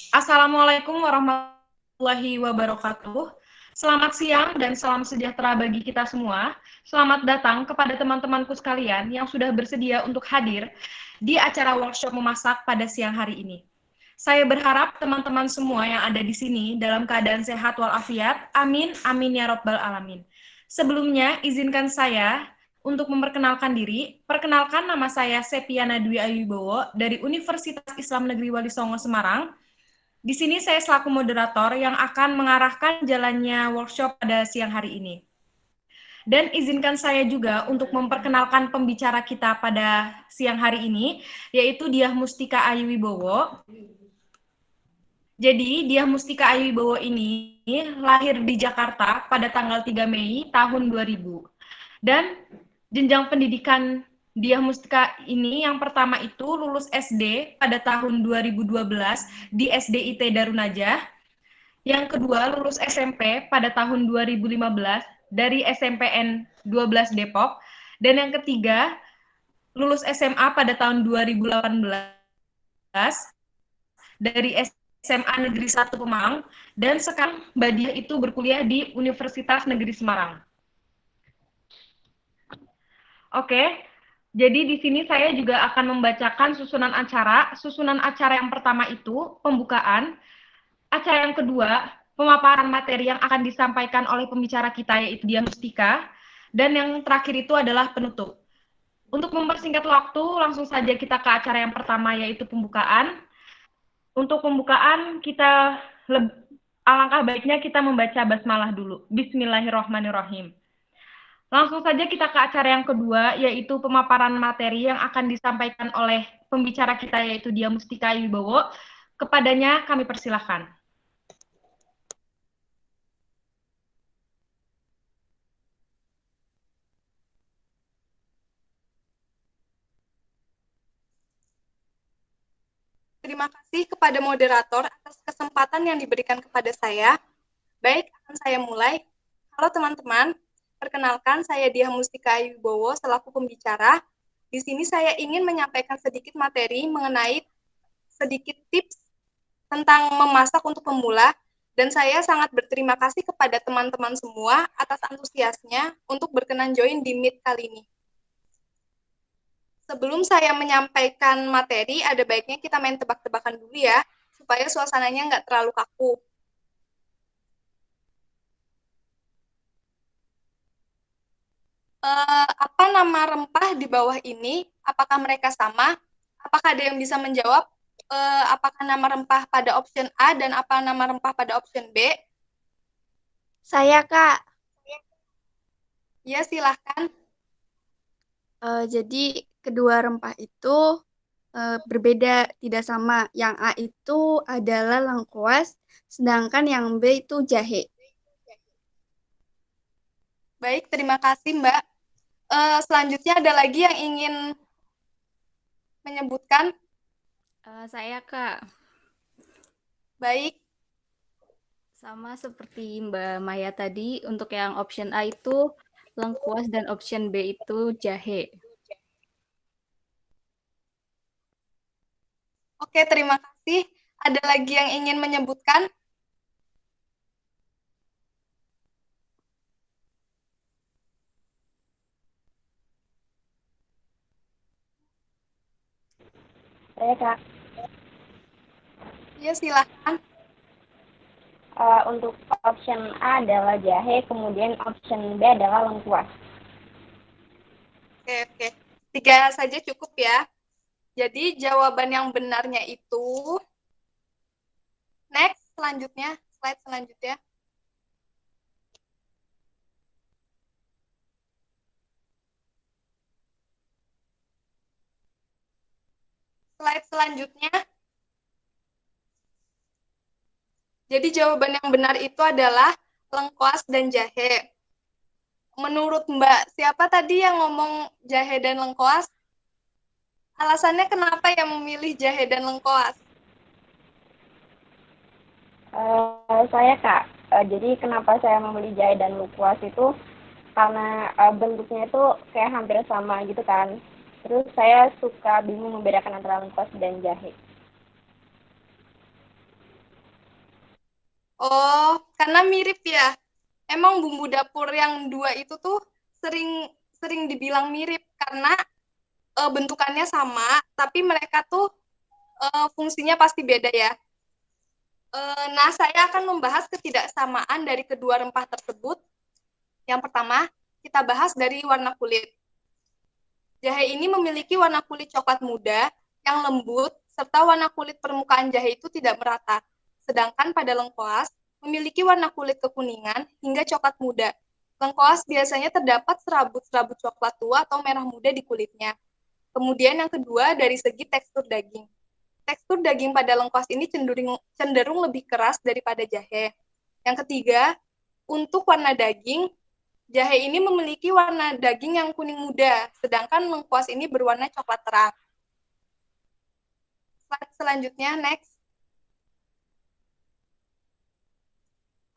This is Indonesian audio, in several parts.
Assalamualaikum warahmatullahi wabarakatuh. Selamat siang dan salam sejahtera bagi kita semua. Selamat datang kepada teman-temanku sekalian yang sudah bersedia untuk hadir di acara workshop memasak pada siang hari ini. Saya berharap teman-teman semua yang ada di sini dalam keadaan sehat walafiat. Amin, amin ya robbal alamin. Sebelumnya, izinkan saya untuk memperkenalkan diri. Perkenalkan, nama saya Sepiana Dwi Ayubowo dari Universitas Islam Negeri Wali Songo Semarang. Di sini saya selaku moderator yang akan mengarahkan jalannya workshop pada siang hari ini. Dan izinkan saya juga untuk memperkenalkan pembicara kita pada siang hari ini, yaitu Diah Mustika Ayu Wibowo. Jadi, Diah Mustika Ayu Wibowo ini lahir di Jakarta pada tanggal 3 Mei tahun 2000. Dan jenjang pendidikan Diah Mustika ini yang pertama itu lulus SD pada tahun 2012 di SDIT Darunajah. Yang kedua, lulus SMP pada tahun 2015 dari SMPN 12 Depok. Dan yang ketiga, lulus SMA pada tahun 2018 dari SMA Negeri 1 Pemalang. Dan sekarang Mbak Diah itu berkuliah di Universitas Negeri Semarang. Oke, jadi di sini saya juga akan membacakan susunan acara. Susunan acara yang pertama itu pembukaan. Acara yang kedua, pemaparan materi yang akan disampaikan oleh pembicara kita yaitu Diah Mustika. Dan yang terakhir itu adalah penutup. Untuk mempersingkat waktu, langsung saja kita ke acara yang pertama yaitu pembukaan. Untuk pembukaan kita alangkah baiknya kita membaca basmalah dulu. Bismillahirrahmanirrahim. Langsung saja kita ke acara yang kedua, yaitu pemaparan materi yang akan disampaikan oleh pembicara kita, yaitu Diah Mustika Wibowo. Kepadanya kami persilahkan. Terima kasih kepada moderator atas kesempatan yang diberikan kepada saya. Baik, akan saya mulai. Halo teman-teman, perkenalkan saya Diah Mustika Wibowo selaku pembicara. Di sini saya ingin menyampaikan sedikit materi mengenai sedikit tips tentang memasak untuk pemula, dan saya sangat berterima kasih kepada teman-teman semua atas antusiasnya untuk berkenan join di Meet kali ini. Sebelum saya menyampaikan materi, ada baiknya kita main tebak-tebakan dulu ya, supaya suasananya nggak terlalu kaku. Apa nama rempah di bawah ini? Apakah mereka sama? Apakah ada yang bisa menjawab? Apakah nama rempah pada option A dan apa nama rempah pada option B? Saya, Kak. Ya, silahkan. Jadi kedua rempah itu berbeda, tidak sama. Yang A itu adalah lengkuas, sedangkan yang B itu jahe. Baik, terima kasih Mbak. Selanjutnya ada lagi yang ingin menyebutkan? Saya, Kak. Baik. Sama seperti Mbak Maya tadi, untuk yang option A itu lengkuas dan option B itu jahe. Oke, terima kasih. Ada lagi yang ingin menyebutkan? Saya Kak, Ya, silahkan. untuk option A adalah jahe, kemudian option B adalah lengkuas. Oke. 3 saja cukup ya. Jadi jawaban yang benarnya itu next, selanjutnya, slide selanjutnya. Slide selanjutnya. Jadi jawaban yang benar itu adalah lengkuas dan jahe. Menurut Mbak, siapa tadi yang ngomong jahe dan lengkuas? Alasannya kenapa yang memilih jahe dan lengkuas? Saya Kak, jadi kenapa saya membeli jahe dan lengkuas itu karena bentuknya itu kayak hampir sama gitu kan. Terus saya suka bingung membedakan antara lengkuas dan jahe. Oh, karena mirip ya. Emang bumbu dapur yang dua itu tuh sering sering dibilang mirip karena bentukannya sama, tapi mereka tuh fungsinya pasti beda ya. Nah, saya akan membahas ketidaksamaan dari kedua rempah tersebut. Yang pertama, kita bahas dari warna kulit. Jahe ini memiliki warna kulit coklat muda yang lembut, serta warna kulit permukaan jahe itu tidak merata. Sedangkan pada lengkoas, memiliki warna kulit kekuningan hingga coklat muda. Lengkoas biasanya terdapat serabut-serabut coklat tua atau merah muda di kulitnya. Kemudian yang kedua, dari segi tekstur daging. Tekstur daging pada lengkuas ini cenderung lebih keras daripada jahe. Yang ketiga, untuk warna daging, jahe ini memiliki warna daging yang kuning muda, sedangkan lengkuas ini berwarna coklat terang. Slide selanjutnya, next.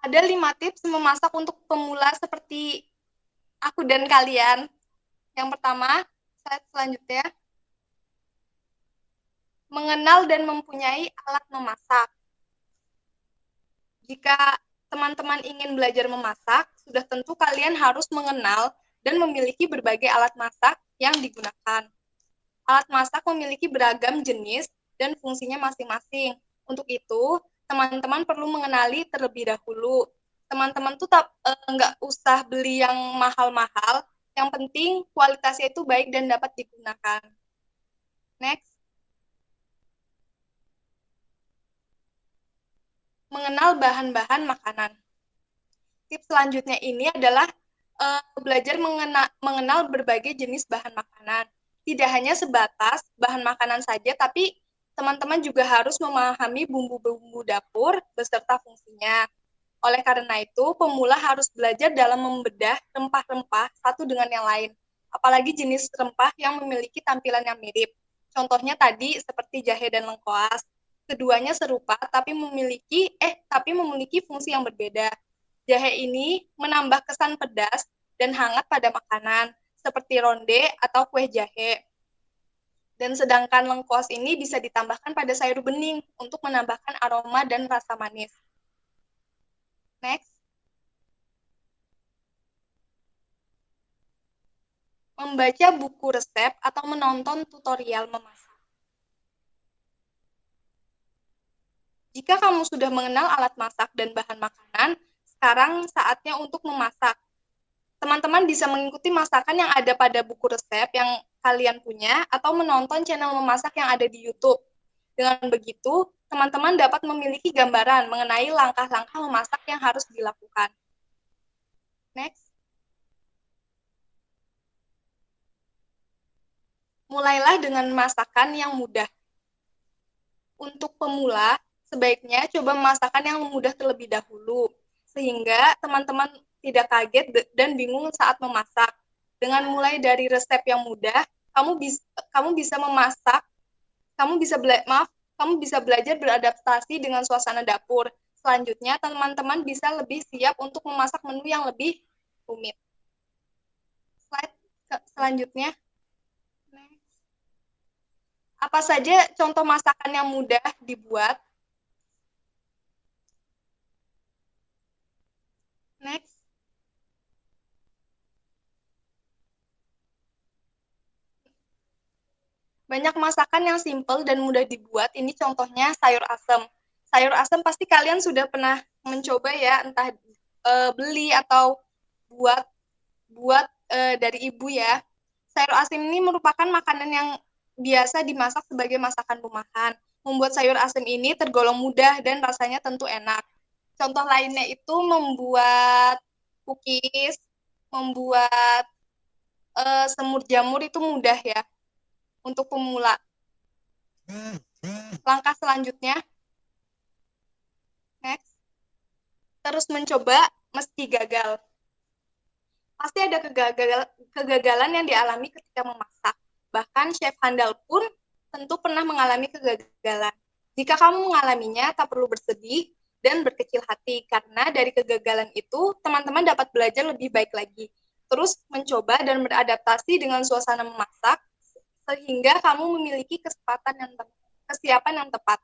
Ada 5 tips memasak untuk pemula seperti aku dan kalian. Yang pertama, slide selanjutnya. Mengenal dan mempunyai alat memasak. Jika teman-teman ingin belajar memasak, sudah tentu kalian harus mengenal dan memiliki berbagai alat masak yang digunakan. Alat masak memiliki beragam jenis dan fungsinya masing-masing. Untuk itu, teman-teman perlu mengenali terlebih dahulu. Teman-teman tuh nggak usah beli yang mahal-mahal, yang penting kualitasnya itu baik dan dapat digunakan. Next. Mengenal bahan-bahan makanan. Tips selanjutnya ini adalah belajar mengenal berbagai jenis bahan makanan. Tidak hanya sebatas bahan makanan saja, tapi teman-teman juga harus memahami bumbu-bumbu dapur beserta fungsinya. Oleh karena itu, pemula harus belajar dalam membedah rempah-rempah satu dengan yang lain. Apalagi jenis rempah yang memiliki tampilan yang mirip. Contohnya tadi seperti jahe dan lengkoas. Keduanya serupa tapi memiliki fungsi yang berbeda. Jahe ini menambah kesan pedas dan hangat pada makanan, seperti ronde atau kue jahe. Dan sedangkan lengkuas ini bisa ditambahkan pada sayur bening untuk menambahkan aroma dan rasa manis. Next. Membaca buku resep atau menonton tutorial memasak. Jika kamu sudah mengenal alat masak dan bahan makanan, sekarang saatnya untuk memasak. Teman-teman bisa mengikuti masakan yang ada pada buku resep yang kalian punya atau menonton channel memasak yang ada di YouTube. Dengan begitu, teman-teman dapat memiliki gambaran mengenai langkah-langkah memasak yang harus dilakukan. Next. Mulailah dengan masakan yang mudah. Untuk pemula, sebaiknya coba masakan yang mudah terlebih dahulu, sehingga teman-teman tidak kaget dan bingung saat memasak. Dengan mulai dari resep yang mudah, kamu bisa belajar beradaptasi dengan suasana dapur. Selanjutnya, teman-teman bisa lebih siap untuk memasak menu yang lebih rumit. Slide selanjutnya. Apa saja contoh masakan yang mudah dibuat? Next. Banyak masakan yang simple dan mudah dibuat. Ini contohnya sayur asem. Sayur asem pasti kalian sudah pernah mencoba ya, entah beli atau buat dari ibu ya. Sayur asem ini merupakan makanan yang biasa dimasak sebagai masakan rumahan. Membuat sayur asem ini tergolong mudah dan rasanya tentu enak. Contoh lainnya itu membuat cookies, membuat semur jamur itu mudah ya untuk pemula. Langkah selanjutnya, next, terus mencoba meski gagal. Pasti ada kegagalan yang dialami ketika memasak. Bahkan chef handal pun tentu pernah mengalami kegagalan. Jika kamu mengalaminya, tak perlu bersedih dan berkecil hati, karena dari kegagalan itu, teman-teman dapat belajar lebih baik lagi. Terus mencoba dan beradaptasi dengan suasana memasak, sehingga kamu memiliki kesiapan yang tepat.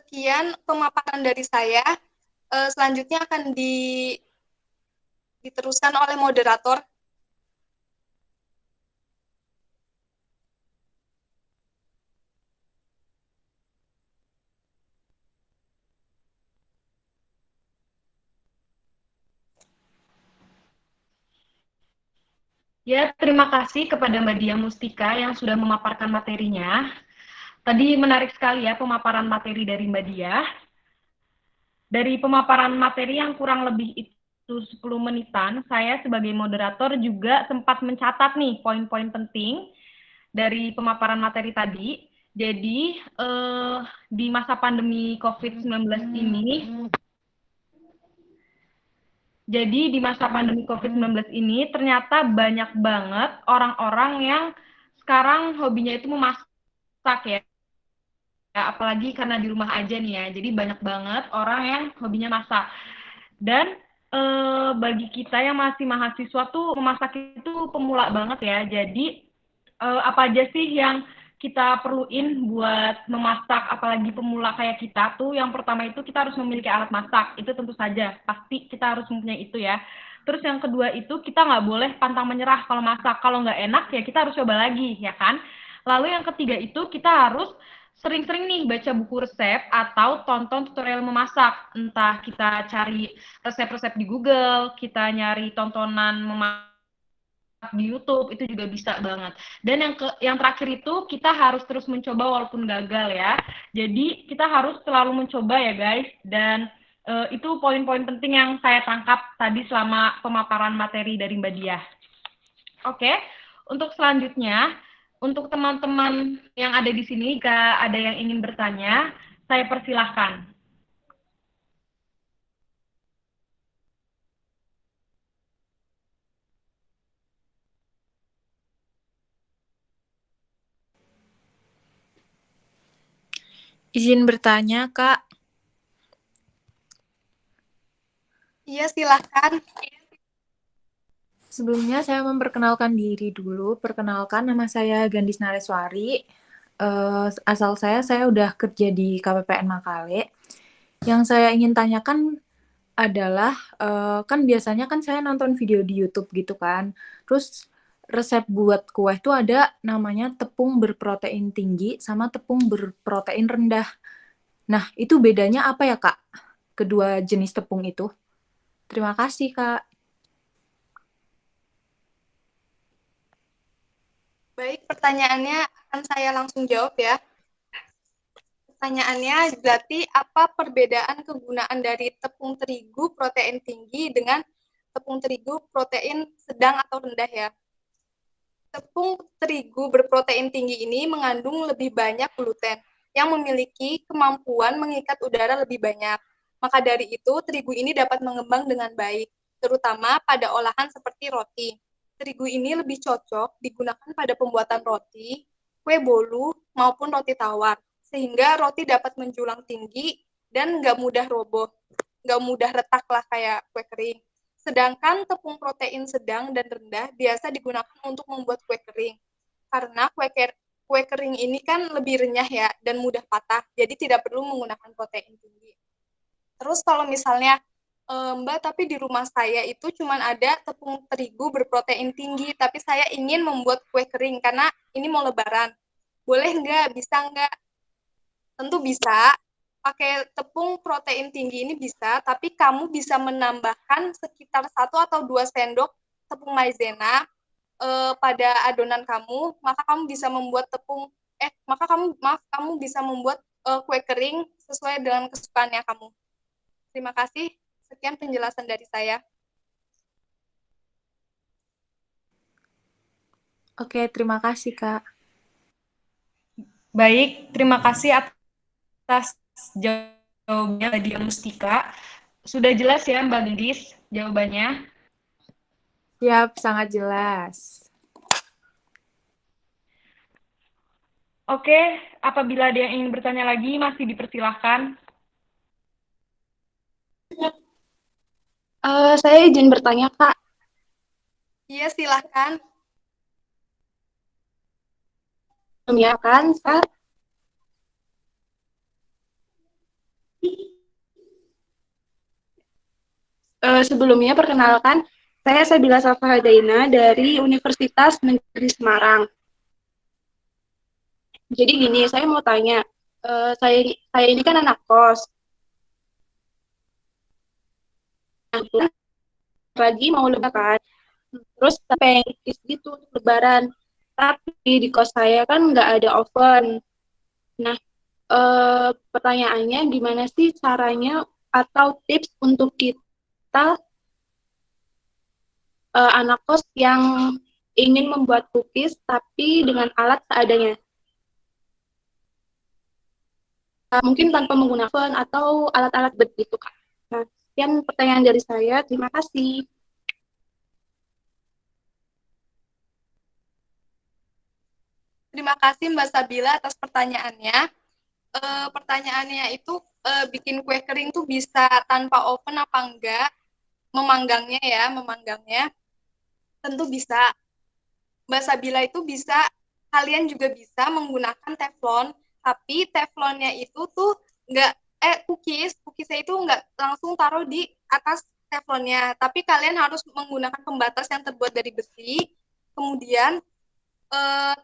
Sekian pemaparan dari saya. Selanjutnya akan diteruskan oleh moderator. Ya, terima kasih kepada Mbak Dia Mustika yang sudah memaparkan materinya. Tadi menarik sekali ya pemaparan materi dari Mbak Dia. Dari pemaparan materi yang kurang lebih itu 10 menitan, saya sebagai moderator juga sempat mencatat nih poin-poin penting dari pemaparan materi tadi. Jadi, di masa pandemi COVID-19 ini, Jadi di masa pandemi COVID-19 ini ternyata banyak banget orang-orang yang sekarang hobinya itu memasak ya. Apalagi karena di rumah aja nih ya. Jadi banyak banget orang yang hobinya masak. Dan bagi kita yang masih mahasiswa tuh memasak itu pemula banget ya. Jadi apa aja sih yang kita perluin buat memasak, apalagi pemula kayak kita tuh, yang pertama itu kita harus memiliki alat masak, itu tentu saja, pasti kita harus mempunyai itu ya. Terus yang kedua itu kita nggak boleh pantang menyerah kalau masak, kalau nggak enak ya kita harus coba lagi, ya kan? Lalu yang ketiga itu kita harus sering-sering nih baca buku resep atau tonton tutorial memasak, entah kita cari resep-resep di Google, kita nyari tontonan memasak di YouTube itu juga bisa banget. Dan yang terakhir itu kita harus terus mencoba walaupun gagal ya. Jadi kita harus selalu mencoba ya guys. Dan itu poin-poin penting yang saya tangkap tadi selama pemaparan materi dari Mbak Diah. Oke, untuk selanjutnya untuk teman-teman yang ada di sini jika ada yang ingin bertanya, saya persilahkan. Izin bertanya, Kak. Iya, silahkan. Sebelumnya saya memperkenalkan diri dulu. Perkenalkan, nama saya Gandis Nareswari. Asal saya udah kerja di KPPN Makale. Yang saya ingin tanyakan adalah, kan biasanya kan saya nonton video di YouTube gitu kan. Terus resep buat kue itu ada namanya tepung berprotein tinggi sama tepung berprotein rendah. Nah, itu bedanya apa ya, Kak? Kedua jenis tepung itu. Terima kasih, Kak. Baik, pertanyaannya akan saya langsung jawab ya. Pertanyaannya berarti apa perbedaan kegunaan dari tepung terigu protein tinggi dengan tepung terigu protein sedang atau rendah ya? Tepung terigu berprotein tinggi ini mengandung lebih banyak gluten yang memiliki kemampuan mengikat udara lebih banyak. Maka dari itu, terigu ini dapat mengembang dengan baik, terutama pada olahan seperti roti. Terigu ini lebih cocok digunakan pada pembuatan roti, kue bolu, maupun roti tawar, sehingga roti dapat menjulang tinggi dan nggak mudah roboh, nggak mudah retak lah kayak kue kering. Sedangkan tepung protein sedang dan rendah biasa digunakan untuk membuat kue kering. Karena kue kering ini kan lebih renyah ya dan mudah patah, jadi tidak perlu menggunakan protein tinggi. Terus kalau misalnya Mbak, tapi di rumah saya itu cuma ada tepung terigu berprotein tinggi, tapi saya ingin membuat kue kering karena ini mau lebaran. Boleh nggak? Bisa nggak? Tentu bisa. Pakai tepung protein tinggi ini bisa, tapi kamu bisa menambahkan sekitar 1 atau 2 sendok tepung maizena pada adonan kamu, maka kamu bisa membuat kamu bisa membuat kue kering sesuai dengan kesukaannya kamu. Terima kasih. Sekian penjelasan dari saya. Oke, terima kasih, Kak. Baik, terima kasih atas jawabannya Mbak Dia Mustika. Sudah jelas ya Mbak Gendis jawabannya? Siap, sangat jelas. Oke, apabila ada yang ingin bertanya lagi, masih dipersilahkan. Saya izin bertanya, Kak. Iya, silahkan. Ya kan, Kak? Sebelumnya perkenalkan, saya Sabila Safa Hadaina dari Universitas Negeri Semarang. Jadi gini, saya mau tanya, saya ini kan anak kos. Lagi mau lebaran, terus pengen cookies gitu untuk lebaran. Tapi di kos saya kan nggak ada oven. Nah, pertanyaannya gimana sih caranya atau tips untuk kita anak kos yang ingin membuat cookies tapi dengan alat seadanya? Mungkin tanpa menggunakan oven atau alat-alat begitu, Kak. Nah, sekian pertanyaan dari saya. Terima kasih. Terima kasih Mbak Sabila atas pertanyaannya. Pertanyaannya itu bikin kue kering tuh bisa tanpa oven apa enggak? Memanggangnya tentu bisa. Mbak Sabila itu bisa, kalian juga bisa menggunakan teflon, tapi teflonnya itu tuh enggak cookiesnya itu enggak langsung taruh di atas teflonnya, tapi kalian harus menggunakan pembatas yang terbuat dari besi, kemudian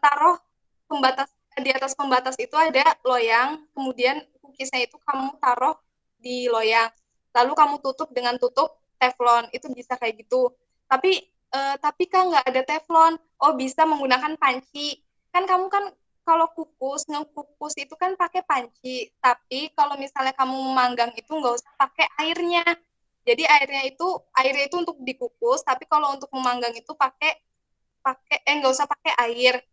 taruh pembatas di atas pembatas itu ada loyang, kemudian cookiesnya itu kamu taruh di loyang, lalu kamu tutup dengan tutup teflon, itu bisa kayak gitu. Tapi kan nggak ada teflon, oh bisa menggunakan panci. Kan kamu kan kalau ngekukus itu kan pakai panci, tapi kalau misalnya kamu memanggang itu nggak usah pakai airnya. Jadi airnya itu untuk dikukus, tapi kalau untuk memanggang itu nggak usah pakai air.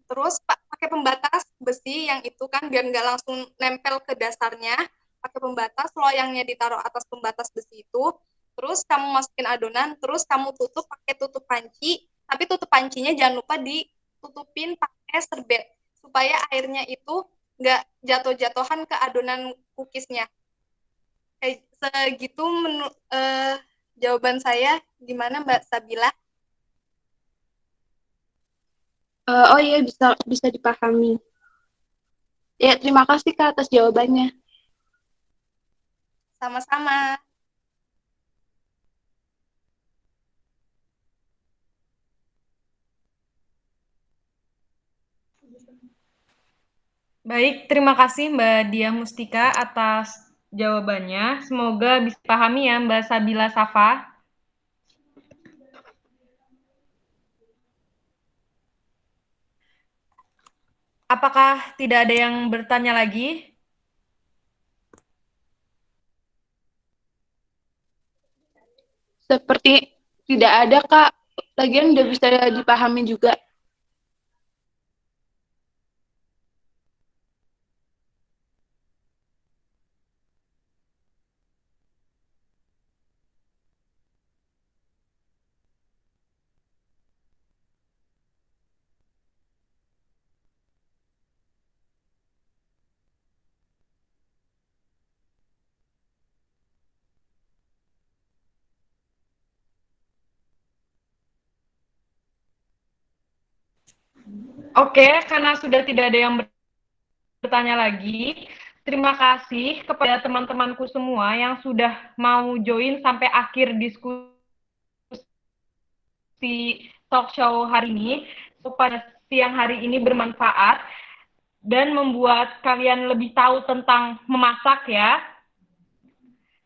Terus pakai pembatas besi yang itu kan biar nggak langsung nempel ke dasarnya, pakai pembatas, loyangnya ditaruh atas pembatas besi itu, terus kamu masukin adonan, terus kamu tutup pakai tutup panci, tapi tutup pancinya jangan lupa ditutupin pakai serbet supaya airnya itu nggak jatuh-jatuhan ke adonan cookiesnya. Kayak segitu jawaban saya. Gimana Mbak Sabila? Oh iya, bisa dipahami. Ya, terima kasih Kak atas jawabannya. Sama-sama. Baik, terima kasih Mbak Dia Mustika atas jawabannya. Semoga bisa pahami ya Mbak Sabila Safa. Apakah tidak ada yang bertanya lagi? Seperti tidak ada Kak, lagian udah bisa dipahami juga. Oke, karena sudah tidak ada yang bertanya lagi, terima kasih kepada teman-temanku semua yang sudah mau join sampai akhir diskusi talk show hari ini. Pada siang hari ini bermanfaat dan membuat kalian lebih tahu tentang memasak ya.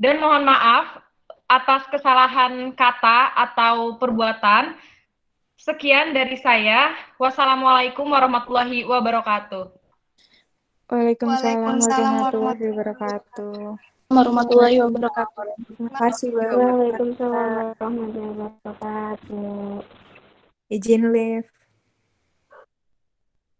Dan mohon maaf atas kesalahan kata atau perbuatan. Sekian dari saya. Wassalamualaikum warahmatullahi wabarakatuh. Waalaikumsalam Waalaikumsalam warahmatullahi wabarakatuh. Warahmatullahi wabarakatuh. Terima kasih Mbak. Waalaikumsalam warahmatullahi wabarakatuh. Izin live.